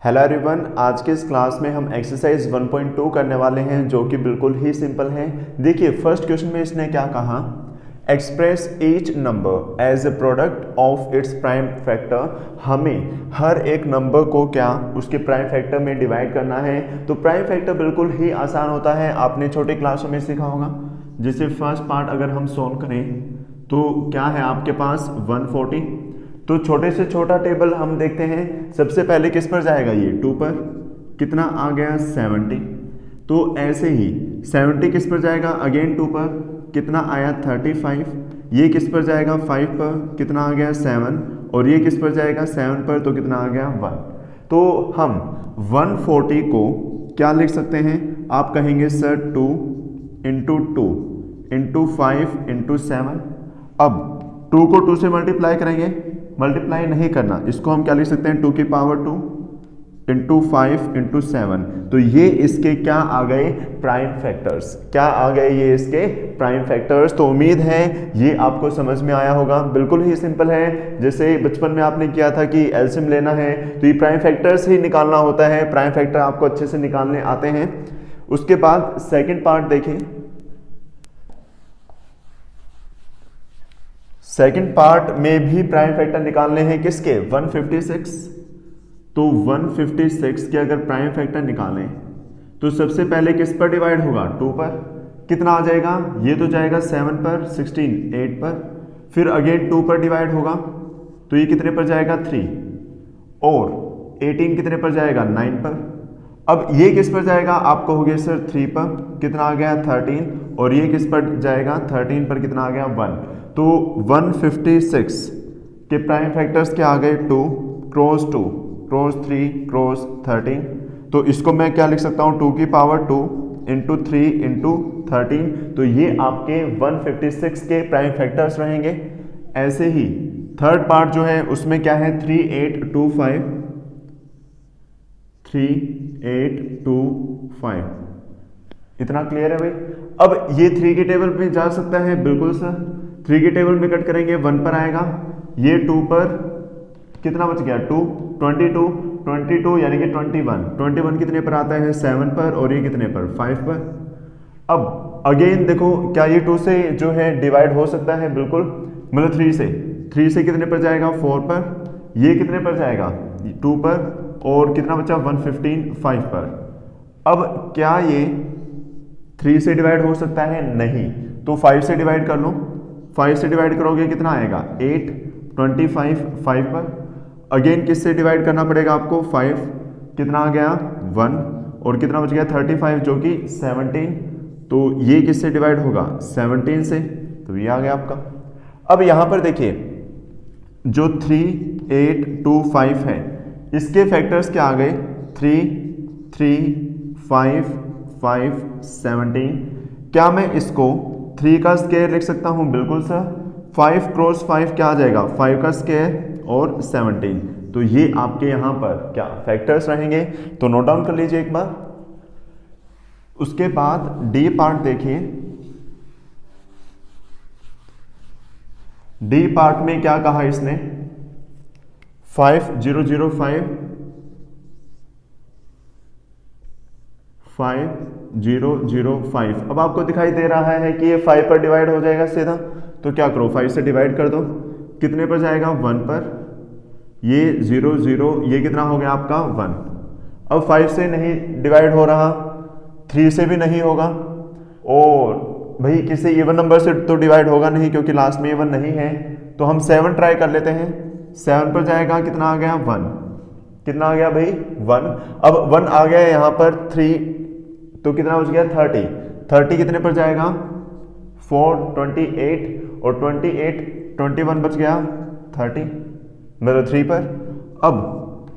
Hello everyone, आज के इस क्लास में हम एक्सरसाइज 1.2 करने वाले हैं जो कि बिल्कुल ही सिंपल है। देखिए फर्स्ट क्वेश्चन में इसने क्या कहा, express each number as a product of its prime factor. हमें हर एक नंबर को क्या उसके प्राइम फैक्टर में डिवाइड करना है। तो प्राइम फैक्टर बिल्कुल ही आसान होता है, आपने छोटे क्लासों में सीखा होगा। जैसे फर्स्ट पार्ट अगर हम सोल्व करें तो क्या है आपके पास 140। तो छोटे से छोटा टेबल हम देखते हैं, सबसे पहले किस पर जाएगा, ये 2 पर, कितना आ गया 70। तो ऐसे ही 70 किस पर जाएगा, अगेन 2 पर, कितना आया 35। ये किस पर जाएगा 5 पर, कितना आ गया 7। और ये किस पर जाएगा 7 पर, तो कितना आ गया 1। तो हम 140 को क्या लिख सकते हैं, आप कहेंगे सर 2 इंटू 2 इंटू 5 इंटू 7। अब 2 को 2 से मल्टीप्लाई करेंगे, मल्टीप्लाई नहीं करना, इसको हम क्या लिख सकते हैं 2 की पावर 2 इंटू 5 इंटू 7। तो ये इसके क्या आ गए, प्राइम फैक्टर्स। क्या आ गए ये इसके प्राइम फैक्टर्स। तो उम्मीद है ये आपको समझ में आया होगा, बिल्कुल ही सिंपल है। जैसे बचपन में आपने किया था कि एलसीएम लेना है तो ये प्राइम फैक्टर्स ही निकालना होता है, प्राइम फैक्टर आपको अच्छे से निकालने आते हैं। उसके बाद सेकेंड पार्ट देखें, सेकेंड पार्ट में भी प्राइम फैक्टर निकालने हैं किसके, 156। तो 156 के अगर प्राइम फैक्टर निकालें तो सबसे पहले किस पर डिवाइड होगा, 2 पर, कितना आ जाएगा, ये तो जाएगा 7 पर, 16 8 पर, फिर अगेन 2 पर डिवाइड होगा तो ये कितने पर जाएगा 3, और 18 कितने पर जाएगा 9 पर। अब ये किस पर जाएगा, आप कहोगे सर 3 पर, कितना आ गया 13, और ये किस पर जाएगा 13 पर, कितना आ गया 1। तो 156 के प्राइम फैक्टर्स क्या आ गए, 2 क्रॉस 2 क्रॉस 3 क्रॉस 13। तो इसको मैं क्या लिख सकता हूँ, 2 की पावर 2 इंटू 3 इंटू 13। तो ये आपके 156 के प्राइम फैक्टर्स रहेंगे। ऐसे ही थर्ड पार्ट जो है उसमें क्या है, 3825 3825। इतना क्लियर है भाई। अब ये 3 के टेबल पे जा सकता है, बिल्कुल सर। 3 के टेबल में कट करेंगे 1 पर आएगा, ये 2 पर, कितना बच गया 2, 22 यानी कि 21 कितने पर आता है 7 पर, और ये कितने पर 5 पर। अब अगेन देखो, क्या ये 2 से जो है डिवाइड हो सकता है, बिल्कुल, मतलब 3 से कितने पर जाएगा 4 पर, ये कितने पर जाएगा 2 पर, और कितना बचा 115 5 पर। अब क्या ये 3 से डिवाइड हो सकता है, नहीं, तो 5 से डिवाइड कर लो। 5 से डिवाइड करोगे कितना आएगा 8, 25 5 पर। अगेन किससे डिवाइड करना पड़ेगा आपको, 5, कितना आ गया 1, और कितना बच गया 35 जो कि 17। तो ये किससे डिवाइड होगा 17 से, तो ये आ गया आपका। अब यहां पर देखिए जो 3 8 2 5 है, इसके फैक्टर्स क्या आ गए, 3 3 5 5 17। क्या मैं इसको 3 का स्क्वायर लिख सकता हूं, बिल्कुल सर। 5 क्रॉस 5 क्या आ जाएगा, 5 का स्क्वायर और 17। तो ये आपके यहां पर क्या फैक्टर्स रहेंगे, तो नोट डाउन कर लीजिए एक बार। उसके बाद डी पार्ट देखिए, डी पार्ट में क्या कहा इसने, 5005 5005। अब आपको दिखाई दे रहा है कि ये 5 पर डिवाइड हो जाएगा सीधा, तो क्या करो 5 से डिवाइड कर दो, कितने पर जाएगा 1 पर, ये 0 0, ये कितना हो गया आपका 1। अब 5 से नहीं डिवाइड हो रहा, 3 से भी नहीं होगा, और भाई किसी इवन नंबर से तो डिवाइड होगा नहीं क्योंकि लास्ट में इवन नहीं है। तो हम 7 ट्राई कर लेते हैं, 7 पर जाएगा, कितना आ गया 1, कितना आ गया भाई 1। अब 1 आ गया यहाँ पर 3, तो कितना बच गया 30, 30 कितने पर जाएगा 4 28, और 28 21 बच गया 30, मतलब 3 पर। अब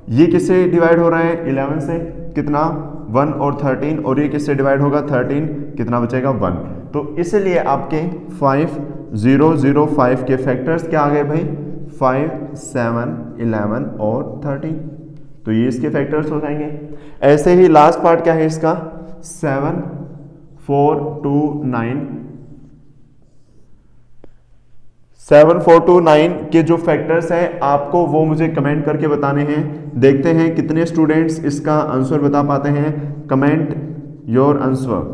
ये किससे डिवाइड हो रहा है 11 से, कितना 1 और 13, और ये किससे डिवाइड होगा 13, कितना बचेगा 1। तो इसलिए आपके 5005 के फैक्टर्स क्या आ गए भाई, 5 7 11 और 13। तो ये इसके फैक्टर्स हो जाएंगे। ऐसे ही लास्ट पार्ट क्या है इसका, 7 4 2 9 7429 के जो फैक्टर्स हैं आपको वो मुझे कमेंट करके बताने हैं। देखते हैं कितने स्टूडेंट्स इसका आंसर बता पाते हैं। Comment your answer.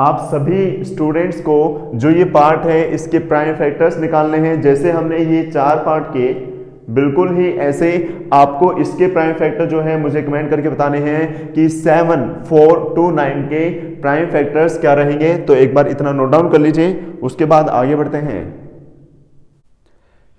आप सभी स्टूडेंट्स को जो ये पार्ट है इसके प्राइम फैक्टर्स निकालने हैं। जैसे हमने ये 4 पार्ट किए, बिल्कुल ही ऐसे आपको इसके प्राइम फैक्टर जो है मुझे कमेंट करके बताने हैं कि 7429 के प्राइम फैक्टर्स क्या रहेंगे। तो एक बार इतना नोट डाउन कर लीजिए, उसके बाद आगे बढ़ते हैं।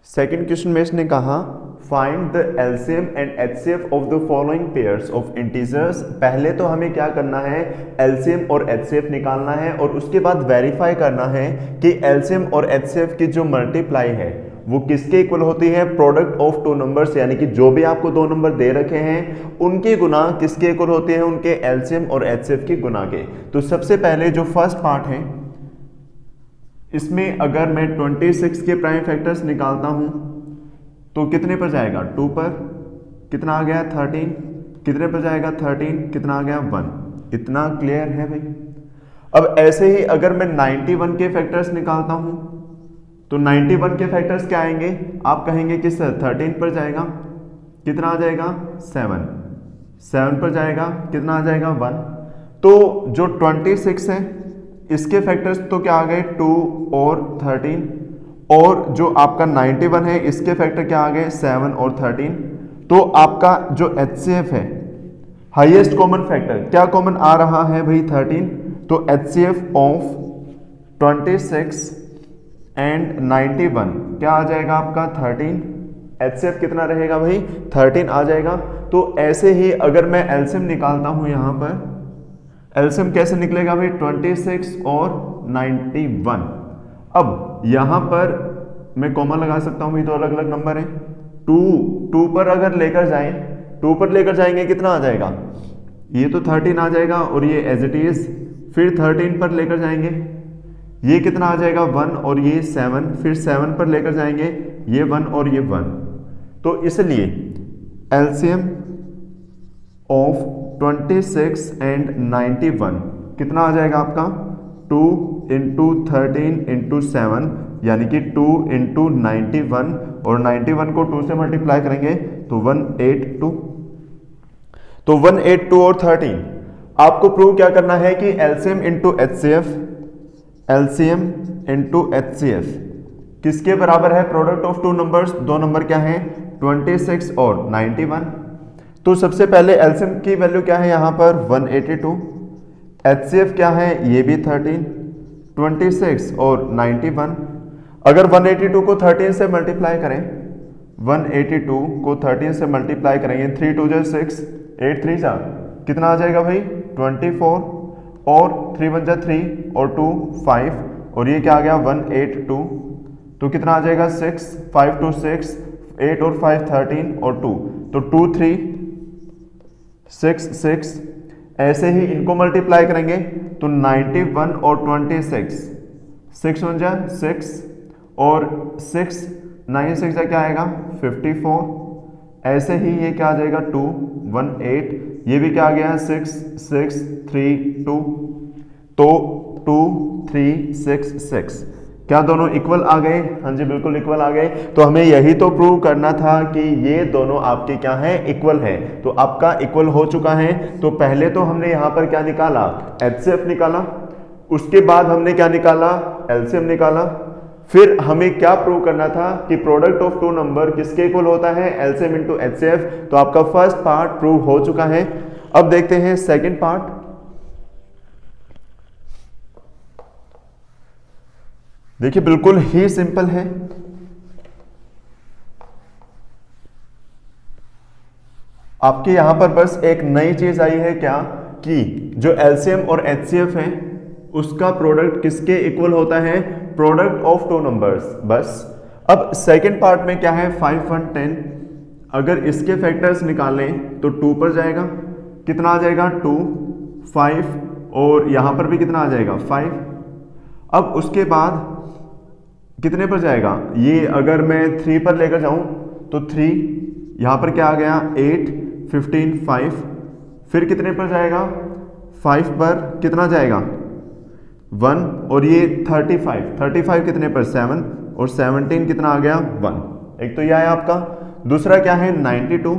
सेकंड क्वेश्चन में इसने कहा find the LCM and HCF of the following pairs of integers. पहले तो हमें क्या करना है, एलसीएम और एचसीएफ निकालना है और उसके बाद वेरीफाई करना है कि एलसीएम और एचसीएफ की जो मल्टीप्लाई है वो किसके इक्वल होती है, प्रोडक्ट ऑफ टू नंबर्स, यानी कि जो भी आपको दो नंबर दे रखे हैं उनके गुना किसके इक्वल होते हैं, उनके एलसीएम और एचसीएफ के गुना के। तो सबसे पहले जो फर्स्ट पार्ट है इसमें अगर मैं 26 के प्राइम फैक्टर्स निकालता हूं तो कितने पर जाएगा, 2 पर, कितना आ गया 13, कितने पर जाएगा 13, कितना आ गया 1। इतना क्लियर है भाई। अब ऐसे ही अगर मैं 91 के फैक्टर्स निकालता हूं तो 91 के फैक्टर्स क्या आएंगे, आप कहेंगे कि सर 13 पर जाएगा, कितना आ जाएगा 7, 7 पर जाएगा, कितना आ जाएगा 1। तो जो 26 है इसके फैक्टर्स तो क्या आ गए 2 और 13, और जो आपका 91 है इसके फैक्टर क्या आ गए 7 और 13। तो आपका जो HCF है हाईएस्ट कॉमन फैक्टर क्या कॉमन आ रहा है भाई 13। तो HCF ऑफ 26 एंड 91 क्या आ जाएगा आपका 13। HCF कितना रहेगा भाई 13 आ जाएगा। तो ऐसे ही अगर मैं एलसीएम निकालता हूं यहां पर, एलसीएम कैसे निकलेगा भाई 26 और 91। अब यहां पर मैं कॉमा लगा सकता हूं, ये तो अलग अलग नंबर हैं। 2 पर अगर लेकर जाएं, 2 पर लेकर जाएंगे कितना आ जाएगा, ये तो 13 आ जाएगा और ये एज इट इज। फिर 13 पर लेकर जाएंगे ये कितना आ जाएगा 1 और ये 7, फिर 7 पर लेकर जाएंगे ये 1 और ये 1। तो इसलिए एलसीएम ऑफ 26 एंड 91 कितना आ जाएगा आपका 2 इंटू 13 इंटू 7, यानी कि 2 इंटू 91, और 91 को 2 से मल्टीप्लाई करेंगे तो 182। तो 182 और 13 आपको प्रूव क्या करना है कि LCM into HCF, LCM into HCF किसके बराबर है, प्रोडक्ट ऑफ टू नंबर्स। दो नंबर क्या है 26 और 91। तो सबसे पहले एलसीएम की वैल्यू क्या है यहाँ पर 182, एचसीएफ क्या है ये भी 13, 26 और 91। अगर 182 को 13 से मल्टीप्लाई करें, 182 को 13 से मल्टीप्लाई करेंगे 3 2 6, 8 3 जा कितना आ जाएगा भाई 24, और 3 1 जा 3 और 2 5, और ये क्या आ गया 182। तो कितना आ जाएगा 6, 5 2 6, 8 और 5 13 और 2, तो 2 3 6 6। ऐसे ही इनको मल्टीप्लाई करेंगे तो 91 और 26, 6 1 जा 6 और 6 9 6 जा क्या आएगा 54। ऐसे ही ये क्या आ जाएगा 2 1 8, ये भी क्या आ गया 6 6 3 2। तो 2 3 6 6 क्या दोनों इक्वल आ गए, हाँ जी बिल्कुल इक्वल आ गए। तो हमें यही तो प्रूव करना था कि ये दोनों आपके क्या हैं इक्वल है। तो आपका इक्वल हो चुका है। तो पहले तो हमने यहाँ पर क्या निकाला एचसीएफ निकाला, उसके बाद हमने क्या निकाला एलसीएम निकाला। फिर हमें क्या प्रूव करना था कि प्रोडक्ट ऑफ टू नंबर किसके इक्वल होता है, एलसीएम इंटू एचसीएफ। तो आपका फर्स्ट पार्ट प्रूव हो चुका है। अब देखते हैं सेकेंड पार्ट। देखिए बिल्कुल ही सिंपल है। आपके यहां पर बस एक नई चीज आई है क्या कि जो एलसीएम और एचसीएफ है उसका प्रोडक्ट किसके इक्वल होता है, प्रोडक्ट ऑफ टू नंबर्स, बस। अब सेकंड पार्ट में क्या है 5 1 10, अगर इसके फैक्टर्स निकालें तो 2 पर जाएगा, कितना आ जाएगा 2 5, और यहां पर भी कितना आ जाएगा 5। अब उसके बाद कितने पर जाएगा, ये अगर मैं 3 पर लेकर जाऊं तो 3, यहां पर क्या आ गया 8 15 5, फिर कितने पर जाएगा 5 पर कितना जाएगा 1 और ये 35 कितने पर 7 और 17 कितना आ गया 1। एक तो यह है आपका। दूसरा क्या है 92।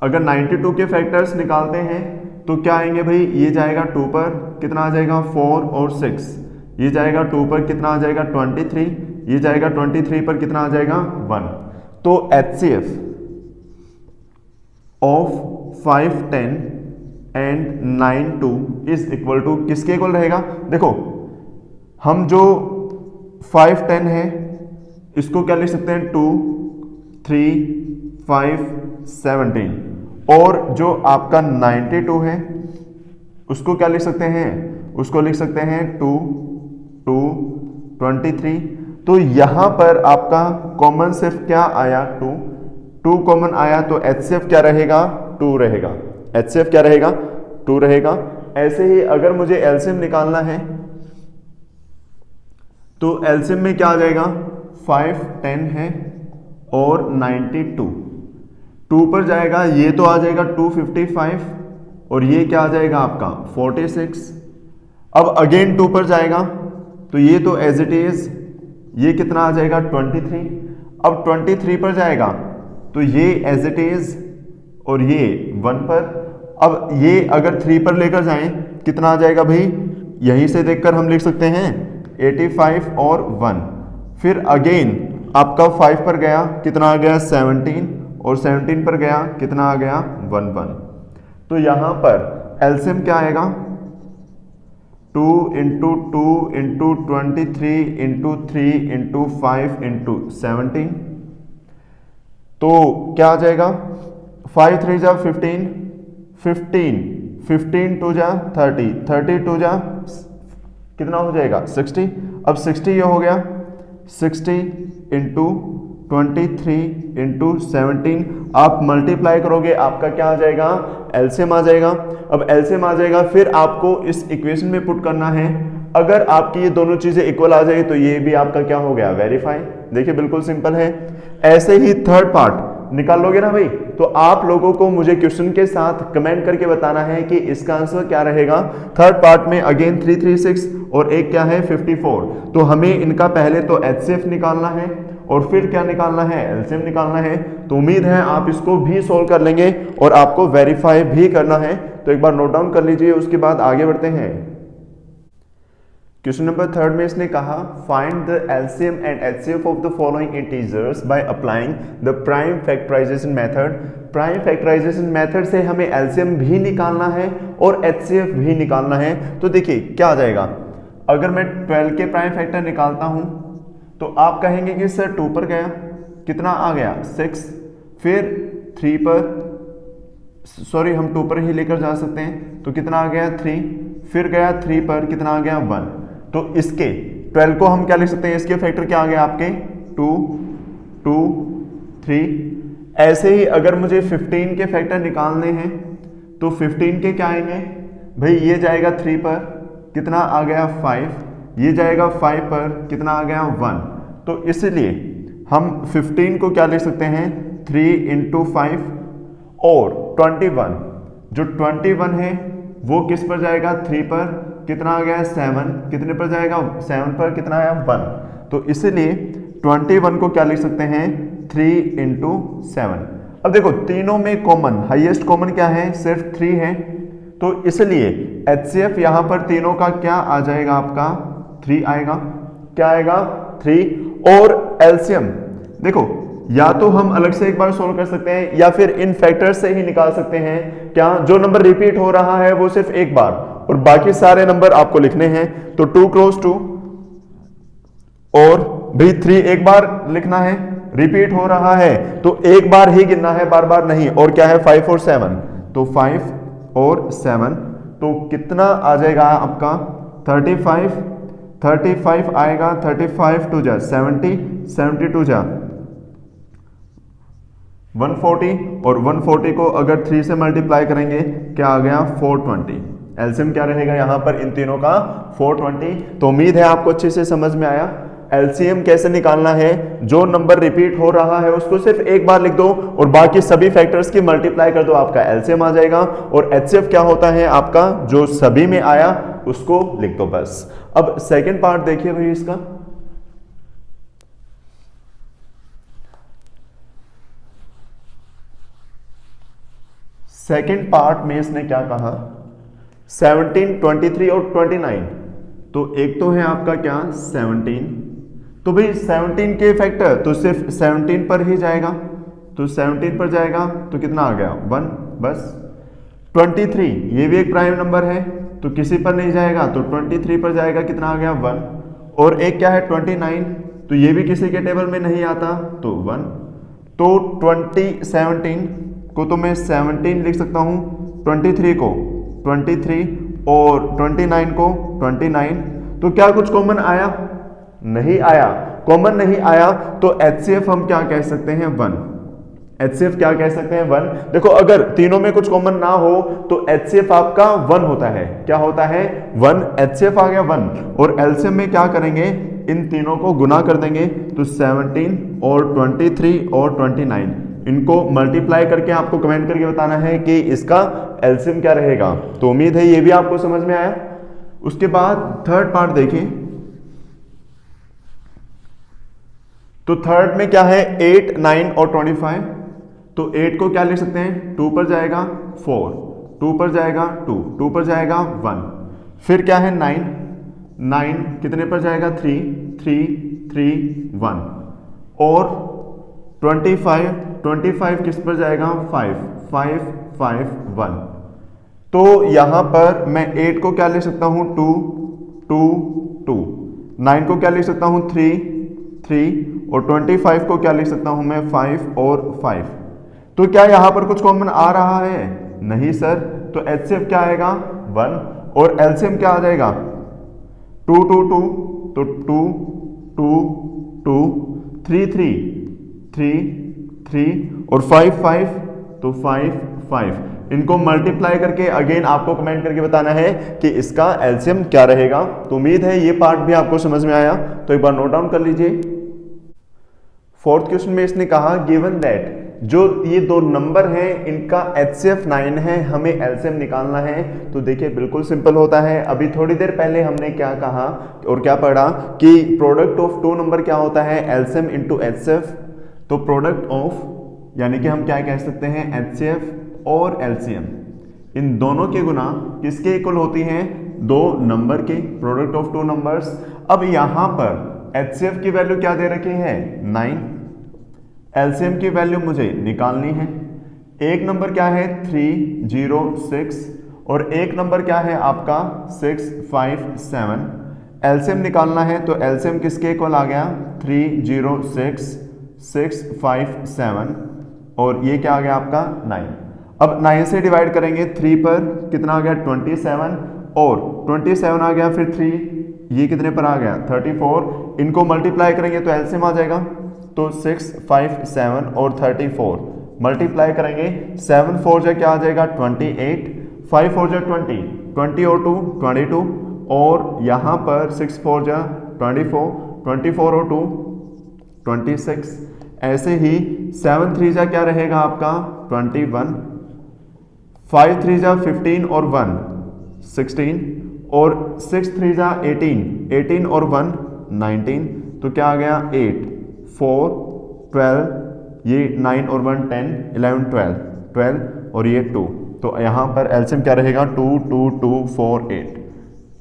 अगर 92 के फैक्टर्स निकालते हैं तो क्या आएंगे भाई, ये जाएगा 2 पर कितना आ जाएगा 4 और 6, ये जाएगा 2 पर कितना आ जाएगा 23, ये जाएगा 23 पर कितना आ जाएगा 1। तो HCF of 5, 10 and 9, 2 is equal to किसके इक्वल रहेगा। देखो हम जो 5, 10 है इसको क्या लिख सकते हैं 2, 3, 5, 17 और जो आपका 92 है उसको क्या लिख सकते हैं, उसको लिख सकते हैं 2, 2, 23। तो यहां पर आपका कॉमन सिर्फ क्या आया 2 कॉमन आया तो HCF क्या रहेगा 2 रहेगा। HCF क्या रहेगा 2 रहेगा। ऐसे ही अगर मुझे LCM निकालना है तो LCM में क्या आ जाएगा 5, 10 है और 92 2 पर जाएगा, ये तो आ जाएगा 255 और ये क्या आ जाएगा आपका 46। अब अगेन 2 पर जाएगा तो ये तो एज इट इज ये कितना आ जाएगा 23। अब 23 पर जाएगा तो ये एज इट इज और ये 1 पर। अब ये अगर 3 पर लेकर जाएं कितना आ जाएगा भाई, यहीं से देखकर हम लिख सकते हैं 85 और 1। फिर अगेन आपका 5 पर गया कितना आ गया 17 और 17 पर गया कितना आ गया 1, 1। तो यहां पर LCM क्या आएगा 2 into 2 into 23 into 3 into 5 into 17। तो क्या आ जाएगा 5 3 जा 15, 15 2 जा 30, 30 2 जा कितना हो जाएगा 60। अब 60 ये हो गया 60 इंटू 23 इंटू 17 आप मल्टीप्लाई करोगे आपका क्या आ जाएगा LCM आ जाएगा। अब LCM आ जाएगा फिर आपको इस इक्वेशन में पुट करना है। अगर आपकी ये दोनों चीजें इक्वल आ जाए तो ये भी आपका क्या हो गया वेरीफाई। देखिए बिल्कुल सिंपल है। ऐसे ही थर्ड पार्ट निकाल लोगे ना भाई, तो आप लोगों को मुझे क्वेश्चन के साथ कमेंट करके बताना है कि इसका आंसर क्या रहेगा। थर्ड पार्ट में अगेन 336 और एक क्या है 54। तो हमें इनका पहले तो HCF निकालना है और फिर क्या निकालना है LCM निकालना है। तो उम्मीद है आप इसको भी सोल्व कर लेंगे और आपको वेरीफाई भी करना है। तो एक बार नोट डाउन कर लीजिए, उसके बाद आगे बढ़ते हैं। क्वेश्चन नंबर 3 में इसने कहा find the LCM and HCF of the following integers by applying the prime factorization method. Prime factorization method से हमें LCM भी निकालना है और HCF भी निकालना है। तो देखिए क्या आ जाएगा, अगर मैं 12 के प्राइम फैक्टर निकालता हूं तो आप कहेंगे कि सर 2 पर गया कितना आ गया 6, फिर 3 पर, सॉरी हम 2 पर ही लेकर जा सकते हैं तो कितना आ गया 3, फिर गया 3 पर कितना आ गया 1। तो इसके 12 को हम क्या लिख सकते हैं, इसके फैक्टर क्या आ गए आपके 2, 2, 3। ऐसे ही अगर मुझे 15 के फैक्टर निकालने हैं तो 15 के क्या आएंगे भाई, ये जाएगा 3 पर कितना आ गया 5, ये जाएगा 5 पर कितना आ गया 1। तो इसलिए हम 15 को क्या लिख सकते हैं 3 इंटू 5 और 21, जो 21 है वो किस पर जाएगा 3 पर कितना आ गया 7, कितने पर जाएगा 7 पर कितना आया 1। तो इसलिए 21 को क्या लिख सकते हैं 3 इंटू 7। अब देखो तीनों में कॉमन हाईएस्ट कॉमन क्या है सिर्फ 3 है, तो इसलिए HCF यहां पर तीनों का क्या आ जाएगा आपका 3 आएगा। क्या आएगा 3। और LCM देखो या तो हम अलग से एक बार सोल्व कर सकते हैं या फिर इन फैक्टर्स से ही निकाल सकते हैं। क्या जो नंबर रिपीट हो रहा है वो सिर्फ एक बार और बाकी सारे नंबर आपको लिखने हैं। तो 2 क्रॉस 2 और भी 3 एक बार लिखना है, रिपीट हो रहा है तो एक बार ही गिनना है, बार बार नहीं। और क्या है 5 और 7, तो 5 और 7 तो कितना आ जाएगा आपका 35 आएगा। 35 टू जा 70, 72 जा 140 और 140 को अगर 3 से मल्टीप्लाई करेंगे क्या आ गया 420। LCM क्या रहेगा यहाँ पर इन तीनों का 420। तो उम्मीद है आपको अच्छे से समझ में आया। LCM कैसे निकालना है, जो नंबर रिपीट हो रहा है उसको सिर्फ एक बार लिख दो और बाकी सभी फैक्टर्स की मल्टीप्लाई कर दो, आपका LCM आ जाएगा। और HCF क्या होता है आपका, जो सभी में आया उसको लिख दो बस। अब सेकंड पार्ट देखिए भाई इसका, सेकंड पार्ट में इसने क्या कहा, 17, 23 और 29। तो एक तो है आपका क्या 17, तो भाई 17 के फैक्टर तो सिर्फ 17 पर ही जाएगा, तो 17 पर जाएगा तो कितना आ गया 1 बस। 23 ये भी एक प्राइम नंबर है तो किसी पर नहीं जाएगा, तो 23 पर जाएगा, कितना आ गया 1। और एक क्या है 29, तो ये भी किसी के टेबल में नहीं आता तो 1। तो 17 को तो मैं 17 लिख सकता हूं, 23 को 23 और 29 को 29। तो क्या कुछ कॉमन आया? नहीं आया, कॉमन नहीं आया, तो HCF हम क्या कह सकते हैं 1। HCF क्या कह सकते हैं 1। देखो अगर तीनों में कुछ कॉमन ना हो तो HCF आपका 1 होता है, क्या होता है 1, HCF आ गया 1। और LCM में क्या करेंगे, इन तीनों को गुना कर देंगे, तो 17 और 23 और 29 इनको मल्टीप्लाई करके आपको कमेंट करके बताना है कि इसका एलसीएम क्या रहेगा। तो उम्मीद है ये भी आपको समझ में आया। उसके बाद थर्ड पार्ट देखिए, तो थर्ड में क्या है 8, 9 और 25। तो 8 को क्या लिख सकते हैं, 2 पर जाएगा 4, 2 पर जाएगा 2, 2 पर जाएगा 1। फिर क्या है 9, 9 कितने पर जाएगा 3, 3, 3, 1। और 25, 25 किस पर जाएगा 5, 5, 5, 1। तो यहां पर मैं 8 को क्या लिख सकता हूं 2, 2, 2। 9 को क्या लिख सकता हूं 3, 3 और 25 को क्या लिख सकता हूं मैं 5 और 5। तो क्या यहां पर कुछ कॉमन आ रहा है? नहीं सर। तो HCF क्या आएगा 1 और LCM क्या आ जाएगा 2, 2, 2। तो 2, 2, 2, 3, 3, 3, 3 और 5, 5 तो 5, 5। इनको मल्टीप्लाई करके अगेन आपको कमेंट करके बताना है कि इसका एलसीएम क्या रहेगा। तो उम्मीद है ये पार्ट भी आपको समझ में आया, तो एक बार नोट डाउन कर लीजिए। फोर्थ क्वेश्चन में इसने कहा गिवन दैट जो ये दो नंबर हैं इनका HCF 9 है, हमें एलसीएम निकालना है। तो देखिए बिल्कुल सिंपल होता है। अभी थोड़ी देर पहले हमने क्या कहा और क्या पढ़ा कि प्रोडक्ट ऑफ टू नंबर क्या होता है एलसीएम इंटू HCF। तो प्रोडक्ट ऑफ यानी कि हम क्या कह सकते हैं HCF और LCM इन दोनों के गुना किसके इक्वल होती हैं, दो नंबर के, प्रोडक्ट ऑफ टू नंबर्स। अब यहां पर HCF की वैल्यू क्या दे रखी है 9, LCM की वैल्यू मुझे निकालनी है। एक नंबर क्या है 306 और एक नंबर क्या है आपका 657। LCM निकालना है तो LCM किसके इक्वल आ गया 306, 657 और ये क्या आ गया आपका 9। अब 9 से डिवाइड करेंगे 3 पर, कितना आ गया 27 और 27 आ गया, फिर 3 ये कितने पर आ गया 34। इनको मल्टीप्लाई करेंगे तो एलसीएम आ जाएगा। तो 657 और 34 मल्टीप्लाई करेंगे, 7 4 जा क्या आ जाएगा 28, 5 4 जा 20, 20 और 2 22 और यहाँ पर 6 4 जा 24, 24 और 2 26। ऐसे ही 7 3 जा क्या रहेगा आपका 21, 5 3 जा 15 और 1 16 और 6 3 जा 18, 18 और 1 19। तो क्या आ गया 8 4 12, ये 9 और 1 10 11 12 12 और ये 2। तो यहाँ पर एलसीएम क्या रहेगा 2 2 2 4 8।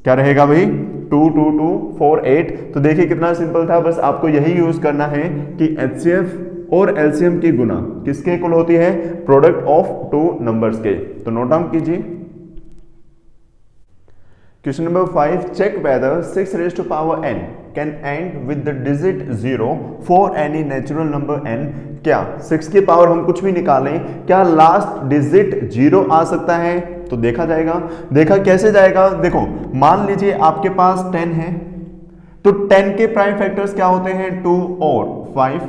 क्या रहेगा भाई 2 2 2 4 8। तो देखिए कितना सिंपल था, बस आपको यही यूज करना है कि HCF और LCM की गुना किसके इक्वल होती है, प्रोडक्ट ऑफ टू नंबर्स के। तो नोट डाउन कीजिए। Question number 5, check whether 6 raised to power n can end with the digit 0 for any natural number n। क्या 6 की पावर हम कुछ भी निकालें, क्या लास्ट डिजिट 0 आ सकता है? तो देखा जाएगा। देखा कैसे जाएगा, देखो मान लीजिए आपके पास 10 है, तो 10 के प्राइम फैक्टर्स क्या होते हैं 2 और 5।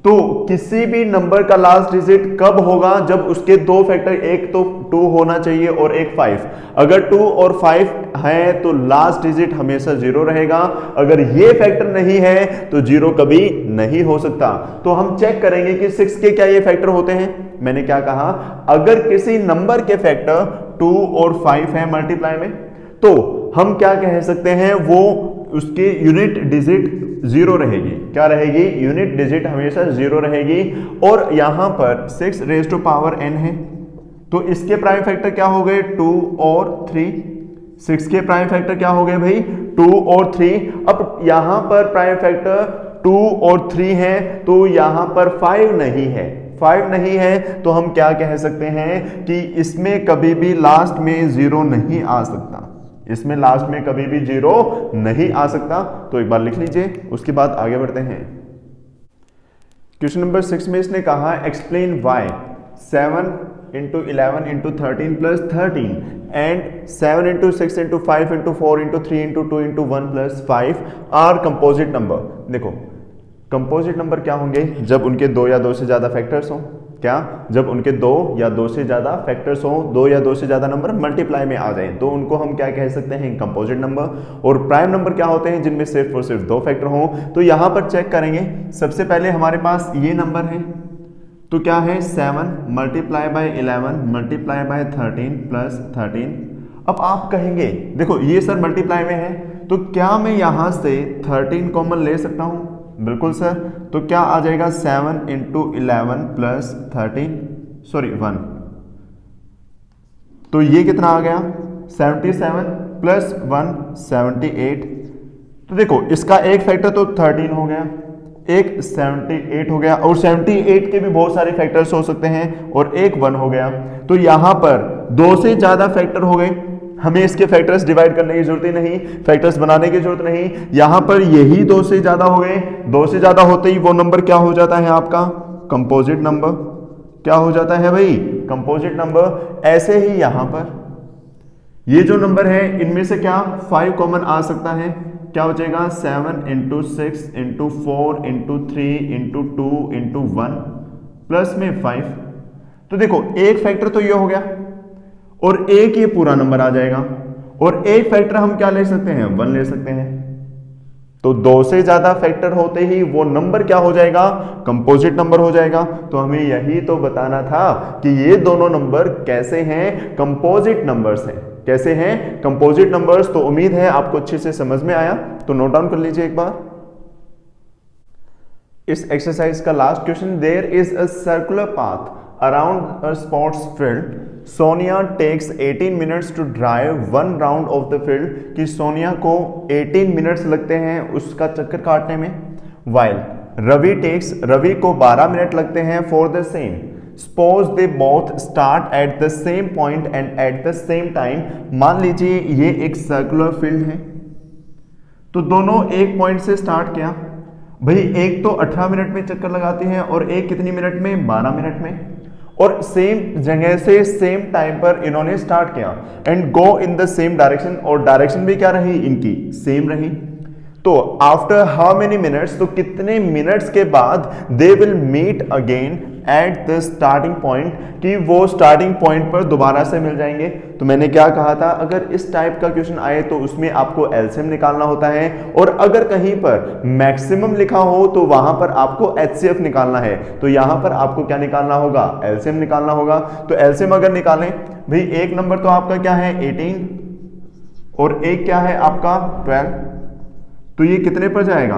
तो किसी भी नंबर का लास्ट डिजिट कब होगा, जब उसके दो फैक्टर, एक तो 2 होना चाहिए और एक 5। अगर 2 और 5 है तो लास्ट डिजिट हमेशा 0 रहेगा। अगर ये फैक्टर नहीं है तो 0 कभी नहीं हो सकता। तो हम चेक करेंगे कि 6 के क्या ये फैक्टर होते हैं। मैंने क्या कहा, अगर किसी नंबर के फैक्टर 2 और 5 है मल्टीप्लाई में, तो हम क्या कह सकते हैं, वो उसके यूनिट डिजिट 0 रहेगी। क्या रहेगी? यूनिट डिजिट हमेशा 0 रहेगी। और यहां पर 6 रेज़ टू पावर n है, तो इसके प्राइम फैक्टर क्या हो गए? 2 और 3। 6 के प्राइम फैक्टर क्या हो गए भाई? 2 और 3। अब यहां पर प्राइम फैक्टर 2 और 3 है, तो यहां पर 5 नहीं है। 5 नहीं है तो हम क्या कह सकते हैं कि इसमें कभी भी लास्ट में 0 नहीं आ सकता। इसमें लास्ट में कभी भी 0 नहीं आ सकता। तो एक बार लिख लीजिए, उसके बाद आगे बढ़ते हैं। क्वेश्चन नंबर 6 में इसने कहा explain why 7 into 11 into 13 plus 13 and 7 into 6 into 5 into 4 into 3 into 2 into 1 plus 5 are composite number। देखो कंपोजिट नंबर क्या होंगे? जब उनके 2 या 2 से ज्यादा फैक्टर्स हों। क्या? जब उनके 2 या 2 से ज्यादा फैक्टर्स हों, 2 या 2 से ज्यादा नंबर मल्टीप्लाई में आ जाएं, तो उनको हम क्या कह सकते हैं? Composite number. और प्राइम नंबर क्या होते हैं? जिनमें सिर्फ और सिर्फ 2 फैक्टर हों। तो यहां पर चेक करेंगे, सबसे पहले हमारे पास ये नंबर है, तो क्या है? 7 multiply by 11 multiply by 13 plus 13। अब आप कहेंगे देखो ये सर मल्टीप्लाई में है, तो क्या मैं यहां से 13 कॉमन ले सकता हूं? बिल्कुल सर। तो क्या आ जाएगा? 7 इंटू 11 प्लस 13 सॉरी 1, तो ये कितना आ गया? 77 प्लस 1 78। तो देखो इसका एक फैक्टर तो 13 हो गया, एक 78 हो गया, और 78 के भी बहुत सारे फैक्टर्स हो सकते हैं, और एक 1 हो गया। तो यहां पर 2 से ज्यादा फैक्टर हो गए, हमें इसके फैक्टर्स डिवाइड करने की जरूरत ही नहीं, फैक्टर्स बनाने की जरूरत नहीं। यहां पर यही 2 से ज्यादा हो गए, 2 से ज्यादा होते ही वो नंबर क्या हो जाता है? आपका कंपोजिट नंबर। क्या हो जाता है भाई? Composite number. ऐसे ही यहां पर ये जो नंबर है इनमें से क्या 5 कॉमन आ सकता है? क्या हो जाएगा? 7 into 6 into 4 into 3 into 2 into 1 plus में 5। तो देखो एक फैक्टर तो ये हो गया, और एक ये पूरा नंबर आ जाएगा, और एक फैक्टर हम क्या ले सकते हैं? 1 ले सकते हैं। तो 2 से ज्यादा फैक्टर होते ही वो नंबर क्या हो जाएगा? कंपोजिट नंबर हो जाएगा। तो हमें यही तो बताना था कि ये दोनों नंबर कैसे हैं? कंपोजिट नंबर्स हैं। कैसे हैं? Composite numbers. तो उम्मीद है आपको अच्छे से समझ में आया, तो नोट डाउन कर लीजिए एक बार। इस एक्सरसाइज का last question, there is a circular path around a sports field, Sonia takes 18 minutes to drive 1 round of the field, कि सोनिया को 18 मिनट्स लगते हैं उसका चक्कर काटने में, वाइल रवि को 12 मिनट लगते हैं for the same. Suppose they both start at the same point and at the same time. मान लीजिए ये एक सर्कुलर फील्ड है, तो दोनों एक पॉइंट से स्टार्ट किया। भाई एक तो 18 मिनट में चक्कर लगाती है, और एक कितनी मिनट में? 12 मिनट में। और सेम जगह से सेम टाइम पर इन्होंने स्टार्ट किया, and go in the same direction, और डायरेक्शन भी क्या रही इनकी? सेम रही। तो आफ्टर हाउ मेनी मिनट्स, तो कितने मिनट्स के बाद they will meet again at the starting point, कि वो स्टार्टिंग पॉइंट पर दोबारा से मिल जाएंगे। तो मैंने क्या कहा था, अगर इस टाइप का क्वेश्चन आए तो उसमें आपको एलसीएम निकालना होता है, और अगर कहीं पर मैक्सिमम लिखा हो तो वहां पर आपको एचसीएफ निकालना है। तो यहां पर आपको क्या निकालना होगा? एलसीएम निकालना होगा। तो एलसीएम अगर निकालें, भाई एक नंबर तो आपका क्या है? 18, और एक क्या है आपका? 12। तो ये कितने पर जाएगा?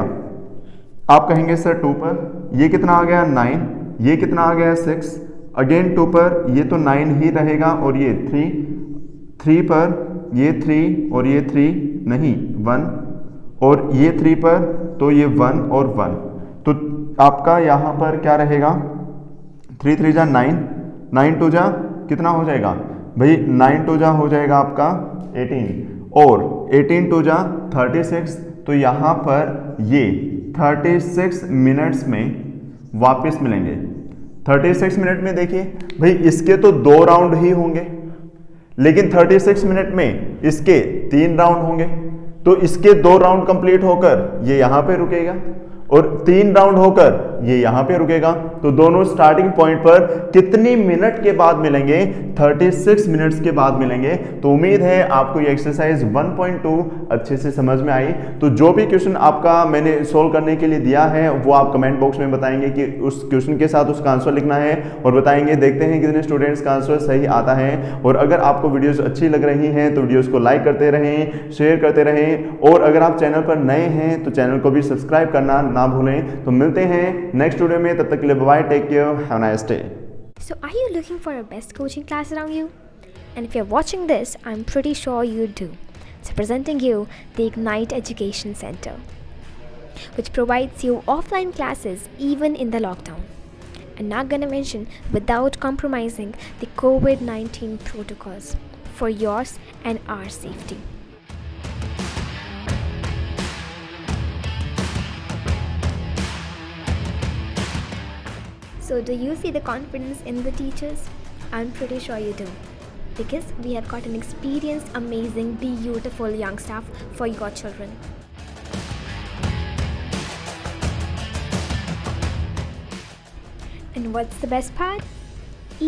आप कहेंगे सर 2 पर। ये कितना आ गया? 9। ये कितना आ गया? 6। अगेन 2 पर, ये तो 9 ही रहेगा, और ये 3 पर, ये 3 और ये 3 नहीं 1, और ये 3 पर, तो ये 1 और 1। तो आपका यहां पर क्या रहेगा? 3 3 जा 9, 9 2 जा कितना हो जाएगा भाई? 9 2 जा हो जाएगा आपका 18, और 18 2 जा 36। तो यहां पर ये 36 मिनट्स में वापस मिलेंगे। 36 मिनट में देखिए भाई इसके तो 2 राउंड ही होंगे, लेकिन 36 मिनट में इसके 3 राउंड होंगे। तो इसके 2 राउंड कंप्लीट होकर ये यहां पे रुकेगा, और 3 राउंड होकर ये यहां पे रुकेगा। तो दोनों स्टार्टिंग पॉइंट पर कितनी मिनट के बाद मिलेंगे? 36 मिनट्स के बाद मिलेंगे। तो उम्मीद है आपको ये एक्सरसाइज 1.2 अच्छे से समझ में आई। तो जो भी क्वेश्चन आपका मैंने सोल्व करने के लिए दिया है वो आप कमेंट बॉक्स में बताएंगे कि उस क्वेश्चन के साथ उसका आंसर लिखना है और बताएंगे। देखते हैं कितने स्टूडेंट्स का आंसर सही आता है। और अगर आपको वीडियोस अच्छी लग रही हैं तो वीडियोस को लाइक करते रहें, शेयर करते रहें, और अगर आप चैनल पर नए हैं तो चैनल को भी सब्सक्राइब करना ना भूलें। तो मिलते हैं नेक्स्ट वीडियो में, तब तक के लिए bye, take care, have a nice day. So, are you looking for a best coaching class around you? And if you're watching this, I'm pretty sure you do. So, presenting you the Ignite Education Center, which provides you offline classes even in the lockdown. And not gonna mention without compromising the COVID-19 protocols for yours and our safety. So, do you see the confidence in the teachers? I'm pretty sure you do. Because we have got an experienced, amazing, beautiful young staff for your children. And what's the best part?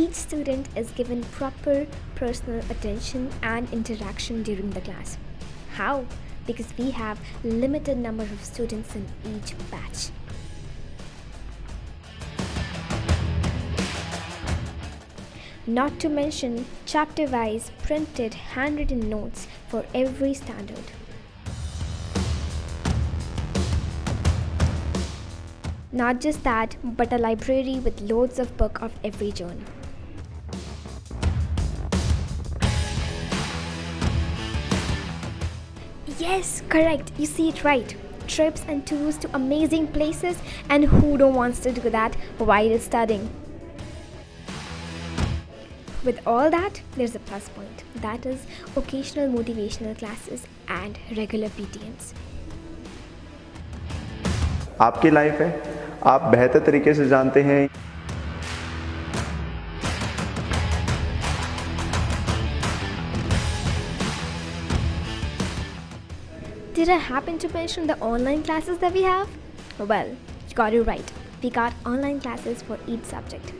Each student is given proper personal attention and interaction during the class. How? Because we have limited number of students in each batch. Not to mention chapter-wise printed handwritten notes for every standard. Not just that, but a library with loads of books of every genre. Yes, correct, you see it right. Trips and tours to amazing places, and who don't wants to do that while studying? With all that, there's a plus point. That is occasional motivational classes and regular PTMs. आपकी life है, आप बेहतर तरीके से जानते हैं। Did I happen to mention the online classes that we have? Well, you got it right. We got online classes for each subject.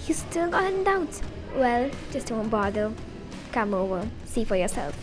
You still got any doubts? Well, just don't bother. Come over, see for yourself.